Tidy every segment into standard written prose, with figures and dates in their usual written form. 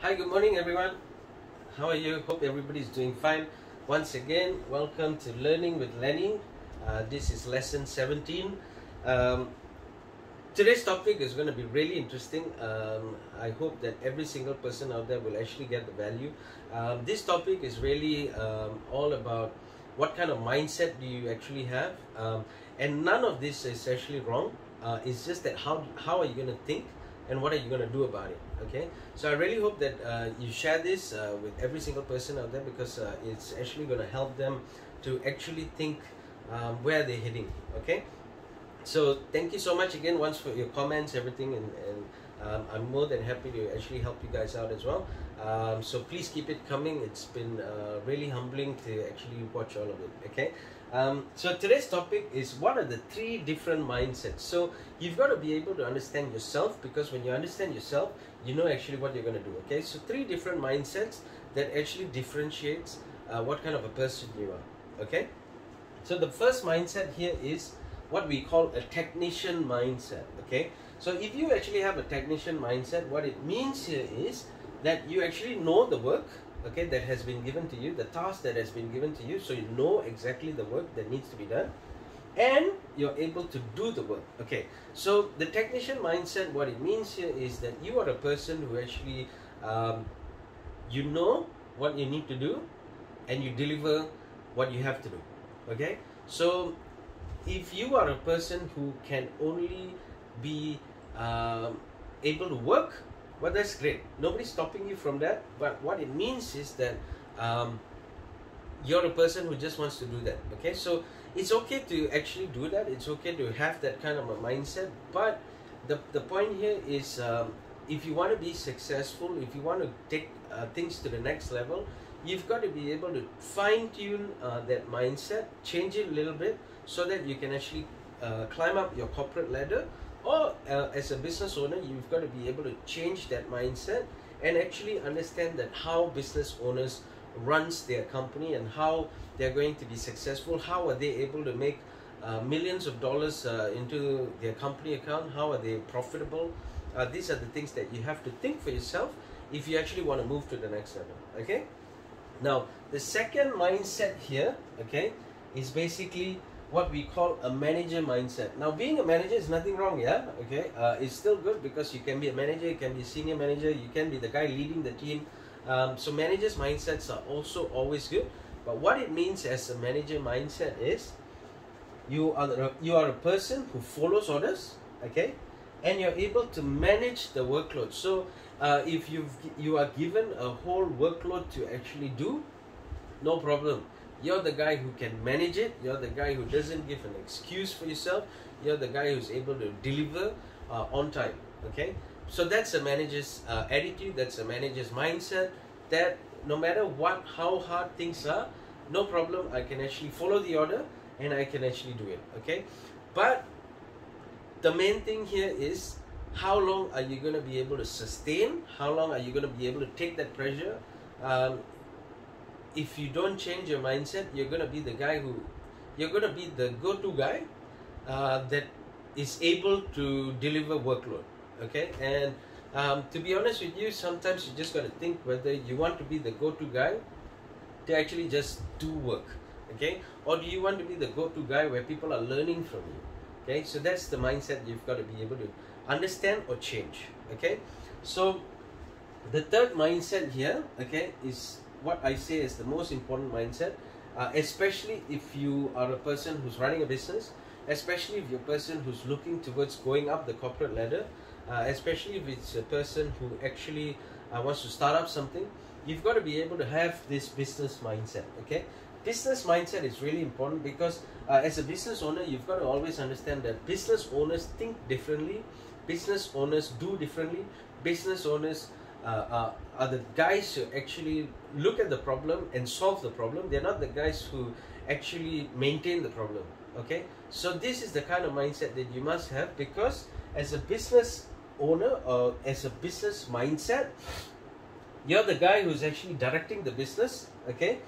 Hi, good morning everyone. How are you? Hope everybody's doing fine. Once again, welcome to Learning with Lenny. This is lesson 17. Um, Today's topic is going to be really interesting. I hope that every single person out there will actually get the value. This topic is really all about what kind of mindset do you actually have, and none of this is actually wrong. It's just that how are you going to think and what are you going to do about it? Okay, so I really hope that you share this with every single person out there, because it's actually going to help them to actually think where they're heading. Okay. So thank you so much again once for your comments, everything, and I'm more than happy to actually help you guys out as well. So please keep it coming. It's been really humbling to actually watch all of it. Okay. So today's topic is what are the 3 different mindsets. So you've got to be able to understand yourself, because when you understand yourself, you know actually what you're going to do. Okay. So 3 different mindsets that actually differentiates what kind of a person you are. Okay. So the first mindset here is what we call a technician mindset. Okay, so if you actually have a technician mindset, what it means here is that you actually know the work, okay, that has been given to you, the task that has been given to you, so you know exactly the work that needs to be done, and you're able to do the work. Okay, so the technician mindset, what it means here is that you are a person who actually you know what you need to do, and you deliver what you have to do. Okay, so if you are a person who can only be able to work, well, that's great. Nobody's stopping you from that. But what it means is that you're a person who just wants to do that. Okay, so it's okay to actually do that. It's okay to have that kind of a mindset. But the point here is, if you want to be successful, if you want to take things to the next level, you've got to be able to fine-tune that mindset, change it a little bit, so that you can actually climb up your corporate ladder, or as a business owner, you've got to be able to change that mindset and actually understand that how business owners runs their company and how they're going to be successful. How are they able to make millions of dollars into their company account? How are they profitable? These are the things that you have to think for yourself if you actually want to move to the next level. Okay. Now, the second mindset here, okay, is basically what we call a manager mindset. Now, being a manager is nothing wrong, yeah, okay, it's still good, because you can be a manager, you can be a senior manager, you can be the guy leading the team. So managers' mindsets are also always good. But what it means as a manager mindset is you are a person who follows orders, okay, and you're able to manage the workload. So if you are given a whole workload to actually do, no problem. You're the guy who can manage it. You're the guy who doesn't give an excuse for yourself. You're the guy who's able to deliver on time. Okay, so that's a manager's attitude. That's a manager's mindset. That no matter how hard things are, no problem. I can actually follow the order and I can actually do it. Okay, but the main thing here is, how long are you going to be able to sustain? How long are you going to be able to take that pressure? If you don't change your mindset, you're going to be the guy you're going to be the go-to guy that is able to deliver workload. Okay, and to be honest with you, sometimes you just got to think whether you want to be the go-to guy to actually just do work. Okay, or do you want to be the go-to guy where people are learning from you? Okay, so that's the mindset you've got to be able to understand or change. Okay, so the third mindset here, okay, is what I say is the most important mindset, especially if you are a person who's running a business, especially if you're a person who's looking towards going up the corporate ladder, especially if it's a person who actually wants to start up something. You've got to be able to have this business mindset. Okay, business mindset is really important, because as a business owner, you've got to always understand that business owners think differently, business owners do differently. Business owners are the guys who actually look at the problem and solve the problem. They're not the guys who actually maintain the problem. Okay, so this is the kind of mindset that you must have, because as a business owner, or as a business mindset, you're the guy who's actually directing the business, okay,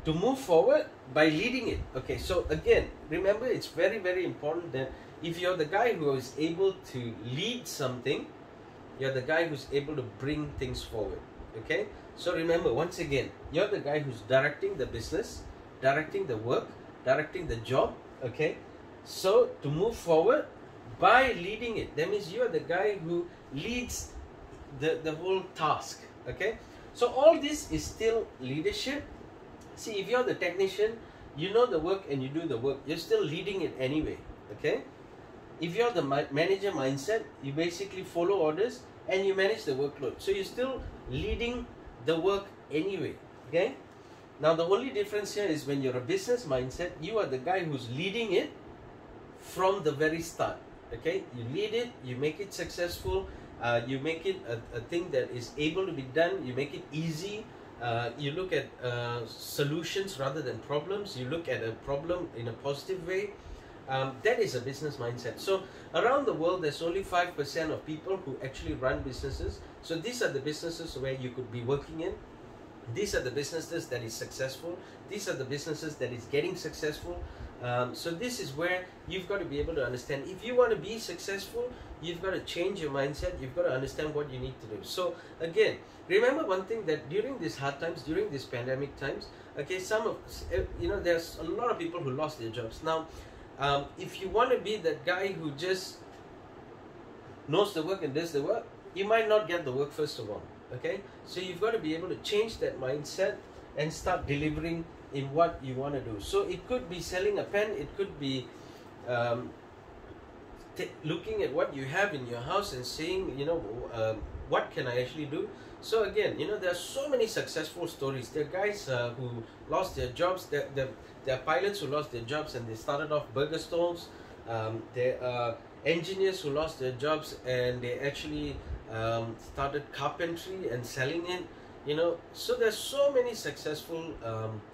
to move forward by leading it. Okay, so again, remember, it's very, very important that if you're the guy who is able to lead something, you're the guy who's able to bring things forward. Okay, so remember, once again, you're the guy who's directing the business, directing the work, directing the job. Okay, so to move forward by leading it, that means you're the guy who leads the whole task. Okay, so all this is still leadership. See, if you're the technician, you know the work and you do the work, you're still leading it anyway. Okay, if you're the manager mindset, you basically follow orders and you manage the workload, so you're still leading the work anyway. Okay, now the only difference here is when you're a business mindset, you are the guy who's leading it from the very start. Okay, you lead it, you make it successful, you make it a thing that is able to be done, you make it easy. You look at solutions rather than problems, you look at a problem in a positive way. That is a business mindset. So around the world, there's only 5% of people who actually run businesses. So these are the businesses where you could be working in. These are the businesses that is successful. These are the businesses that is getting successful. So this is where you've got to be able to understand. If you want to be successful, you've got to change your mindset. You've got to understand what you need to do. So again, remember one thing, that during these hard times, during these pandemic times, okay, there's a lot of people who lost their jobs. Now, if you want to be that guy who just knows the work and does the work, you might not get the work first of all. Okay, so you've got to be able to change that mindset and start delivering in what you want to do. So it could be selling a pen, it could be looking at what you have in your house and saying, what can I actually do? So again, there are so many successful stories. There are guys who lost their jobs. There are pilots who lost their jobs and they started off burger stalls. There are engineers who lost their jobs and they actually started carpentry and selling it. So there's so many successful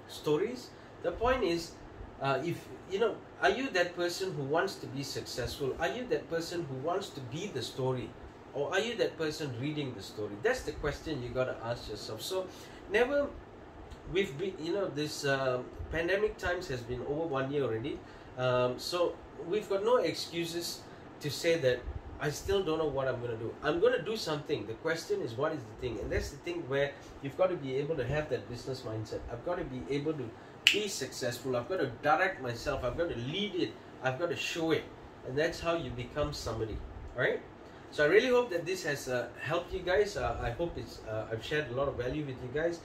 stories. The point is, are you that person who wants to be successful? Are you that person who wants to be the story? Or are you that person reading the story? That's the question you got to ask yourself. So we've been, this pandemic times has been over 1 year already. So we've got no excuses to say that I still don't know what I'm going to do. I'm going to do something. The question is, what is the thing? And that's the thing where you've got to be able to have that business mindset. I've got to be able to be successful. I've got to direct myself. I've got to lead it. I've got to show it. And that's how you become somebody. All right? So I really hope that this has helped you guys. I hope I've shared a lot of value with you guys.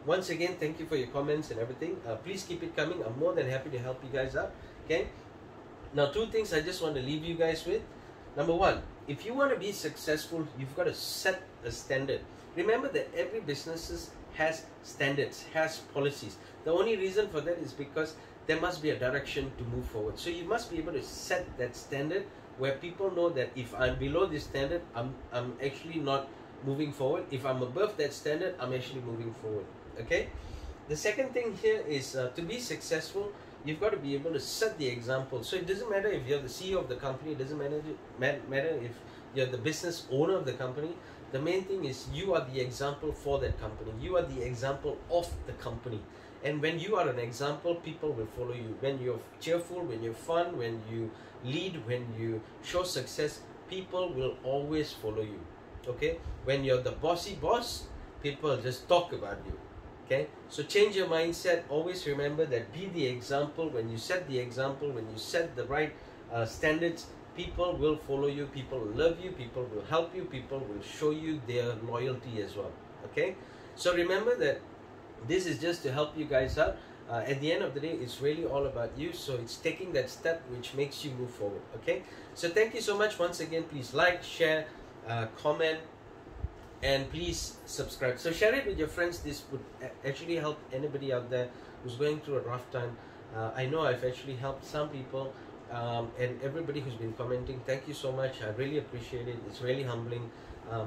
Once again, thank you for your comments and everything. Please keep it coming. I'm more than happy to help you guys out. Okay? Now, 2 things I just want to leave you guys with. Number 1, if you want to be successful, you've got to set a standard. Remember that every business has standards, has policies. The only reason for that is because there must be a direction to move forward. So you must be able to set that standard where people know that if I'm below this standard, I'm actually not moving forward. If I'm above that standard, I'm actually moving forward. Okay? The second thing here is to be successful, you've got to be able to set the example. So it doesn't matter if you're the CEO of the company, it doesn't matter if you're the business owner of the company. The main thing is you are the example for that company. You are the example of the company. And when you are an example, people will follow you. When you're cheerful, when you're fun, when you lead, when you show success, people will always follow you. Okay? When you're the bossy boss, people just talk about you. Okay? So change your mindset. Always remember that be the example. When you set the example, when you set the right standards, people will follow you, people will love you, people will help you, people will show you their loyalty as well. Okay? So remember that this is just to help you guys out. At the end of the day, it's really all about you. So it's taking that step which makes you move forward. Okay? So thank you so much. Once again, please like, share, comment, and please subscribe. So share it with your friends. This would actually help anybody out there who's going through a rough time. I know I've actually helped some people, and everybody who's been commenting, thank you so much. I really appreciate it. It's really humbling.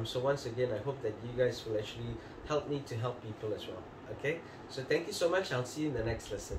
So once again, I hope that you guys will actually help me to help people as well. Okay, so thank you so much. I'll see you in the next lesson.